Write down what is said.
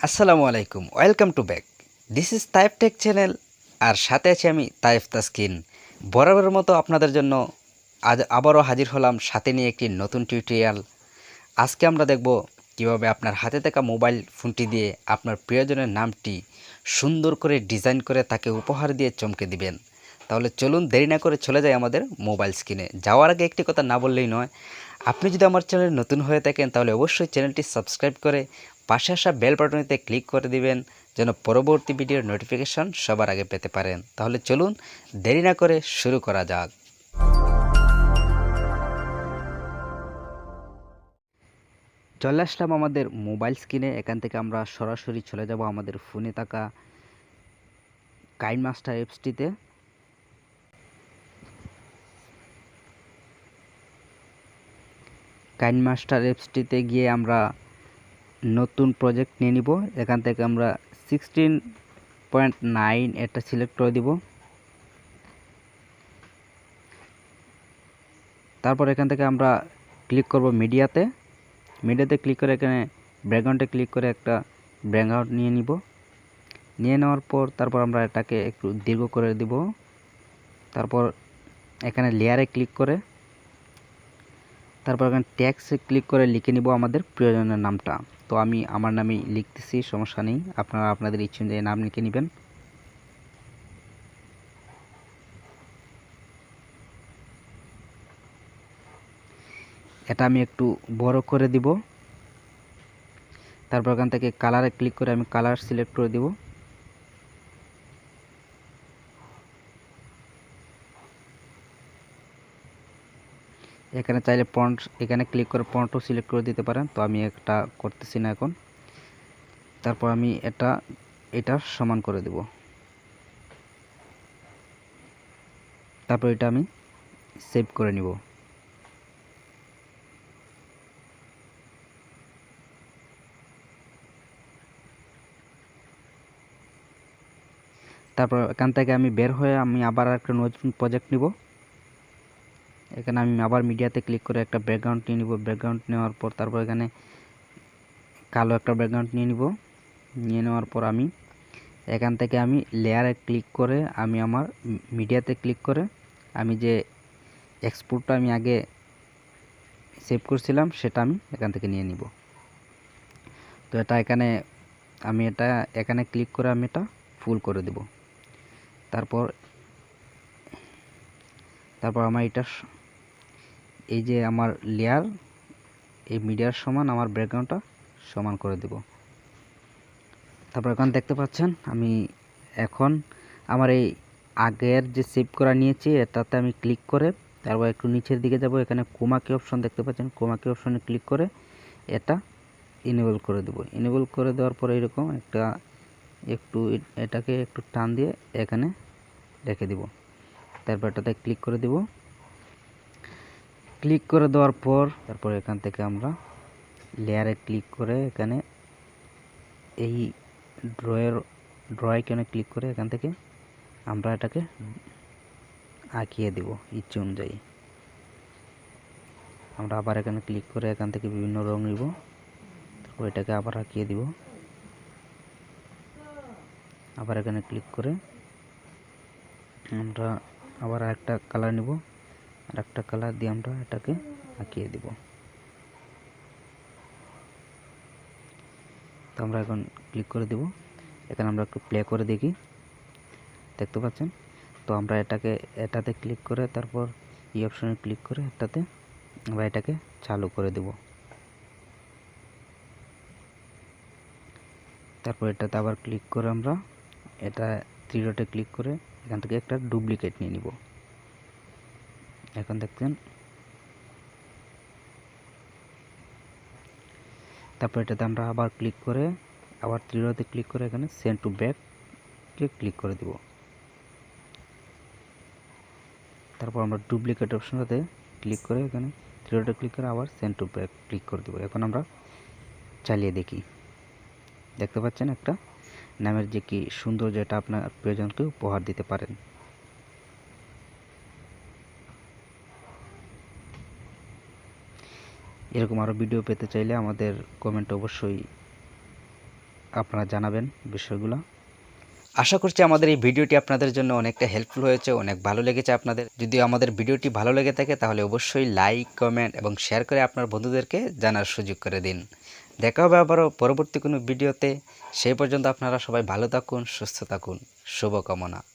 আসসালামু আলাইকুম, welcome to back. This is Taif tech channel, আর সাথে আছি আমি তাইফ তাস্কিন। বরাবরের মতো আপনাদের জন্য আজ আবারও হাজির হলাম সাথে নিয়ে একটি নতুন টিউটোরিয়াল। আজকে আমরা দেখব কিভাবে আপনার হাতে থাকা মোবাইল ফোনটি দিয়ে আপনার প্রিয়জনের নামটি সুন্দর করে ডিজাইন করে তাকে উপহার দিয়ে চমকে দিবেন। তাহলে চলুন দেরি না করে চলে যাই আমাদের মোবাইল স্ক্রিনে। যাওয়ার আগে একটি কথা না বললেই নয়, আপনি যদি আমার চ্যানেল নতুন হয়ে থাকেন তাহলে অবশ্যই চ্যানেলটি সাবস্ক্রাইব করে পাশে আসা বেল বাটনটিতে ক্লিক করে দিবেন, যেন পরবর্তী ভিডিওর নোটিফিকেশন সবার আগে পেতে পারেন। তাহলে চলুন দেরি না করে শুরু করা যাক। চলে আসলাম আমাদের মোবাইল স্ক্রিনে। এখান থেকে আমরা সরাসরি চলে যাব আমাদের ফোনে থাকা কাইনমাস্টার অ্যাপসটিতে। কাইনমাস্টার অ্যাপসটিতে গিয়ে আমরা নতুন প্রজেক্ট নিয়ে নিব। এখান থেকে আমরা 16.9 এটা সিলেক্ট করে দিব। তারপর এখান থেকে আমরা ক্লিক করব মিডিয়াতে ক্লিক করে এখানে ব্যাকগ্রাউন্ডে ক্লিক করে একটা ব্যাকগ্রাউন্ড নিয়ে নিব। নিয়ে নেওয়ার পর তারপর আমরা এটাকে একটু দীর্ঘ করে দিব। তারপর এখানে লেয়ারে ক্লিক করে তারপর এখানে টেক্সটে ক্লিক করে লিখে নিব আমাদের প্রিয়জনের নামটা। তো আমি আমার নামেই লিখতেছি, সমস্যা নেই, আপনারা আপনাদের ইচ্ছে অনুযায়ী নাম লিখে নেবেন। এটা আমি একটু বড় করে দিব। তারপর এখান থেকে কালারে ক্লিক করে আমি কালার সিলেক্ট করে দিব। এখানে চাইলে ফন্ট, এখানে ক্লিক করে ফন্টও সিলেক্ট করে দিতে পারেন, তো আমি একটা করতেছি না এখন। তারপর আমি এটা সমান করে দেব। তারপর এটা আমি সেভ করে নিব। তারপর এখান থেকে আমি বের হয়ে আমি আবার একটা নতুন প্রজেক্ট নিব। এখানে আমি আবার মিডিয়াতে ক্লিক করে একটা ব্যাকগ্রাউন্ড নিয়ে নিব। ব্যাকগ্রাউন্ড নেওয়ার পর তারপর এখানে কালো একটা ব্যাকগ্রাউন্ড নিয়ে নিব। নিয়ে নেওয়ার পর আমি এখান থেকে আমি লেয়ারে ক্লিক করে আমি আমার মিডিয়াতে ক্লিক করে আমি যে এক্সপোর্টটা আমি আগে সেভ করছিলাম সেটা আমি এখান থেকে নিয়ে নিব। তো এটা এখানে ক্লিক করে আমি এটা ফুল করে দেব। তারপর আমার এই যে আমার লেয়ার, এই মিডিয়ার সমান আমার ব্যাকগ্রাউন্ডটা সমান করে দেব। তারপর এখন দেখতে পাচ্ছেন আমি এখন আমার এই আগের যে সেভ করা নিয়েছি এটাতে আমি ক্লিক করে তারপর একটু নিচের দিকে যাব। এখানে কোমা কি অপশন দেখতে পাচ্ছেন, কোমা কি অপশনে ক্লিক করে এটা ইনেবল করে দেব। ইনেবল করে দেওয়ার পরে এরকম এটাকে একটু টান দিয়ে এখানে রেখে দিব। তারপর এটাতে ক্লিক করে দেব। ক্লিক করে দেওয়ার পর তারপর এখান থেকে আমরা লেয়ারে ক্লিক করে এখানে এই ড্র আইকনে ক্লিক করে এখান থেকে আমরা এটাকে আঁকিয়ে দেব ইচ্ছে অনুযায়ী। আমরা আবার এখানে ক্লিক করে এখান থেকে বিভিন্ন রং নিব, তারপর এটাকে আবার আঁকিয়ে দিব। আবার এখানে ক্লিক করে আমরা আবার একটা কালার নিব, আর একটা কালার দিয়ে আমরা এটাকে আঁকিয়ে দিব। তো আমরা এখন ক্লিক করে দেব। এখানে আমরা একটু প্লে করে দেখি, দেখতে পাচ্ছেন। তো আমরা এটাতে ক্লিক করে তারপর এই অপশনে ক্লিক করে আমরা এটাকে চালু করে দেব। তারপর এটাতে আবার ক্লিক করে আমরা এটা 3 ডটে ক্লিক করে এখান থেকে একটা ডুপ্লিকেট নিয়ে নিব। এখন দেখছেন। তারপর এটাতে আমরা আবার ক্লিক করে আবার 3 ডটে ক্লিক করে এখানে সেন্ড টু ব্যাক ক্লিক করে দিব। তারপর আমরা ডুপ্লিকেট অপশনটাতে ক্লিক করে এখানে 3 ডটে ক্লিক করে আবার সেন্ড টু ব্যাক ক্লিক করে দেব। এখন আমরা চালিয়ে দেখি, দেখতে পাচ্ছেন একটা নামের যে কি সুন্দর, যেটা আপনার প্রিয়জনকে উপহার দিতে পারেন। এরকম আরও ভিডিও পেতে চাইলে আমাদের কমেন্টে অবশ্যই আপনারা জানাবেন বিষয়গুলো। আশা করছি আমাদের এই ভিডিওটি আপনাদের জন্য অনেকটা হেল্পফুল হয়েছে, অনেক ভালো লেগেছে আপনাদের। যদি আমাদের ভিডিওটি ভালো লেগে থাকে তাহলে অবশ্যই লাইক, কমেন্ট এবং শেয়ার করে আপনার বন্ধুদেরকে জানার সুযোগ করে দিন। দেখা হবে আবারও পরবর্তী কোনো ভিডিওতে। সেই পর্যন্ত আপনারা সবাই ভালো থাকুন, সুস্থ থাকুন। শুভকামনা।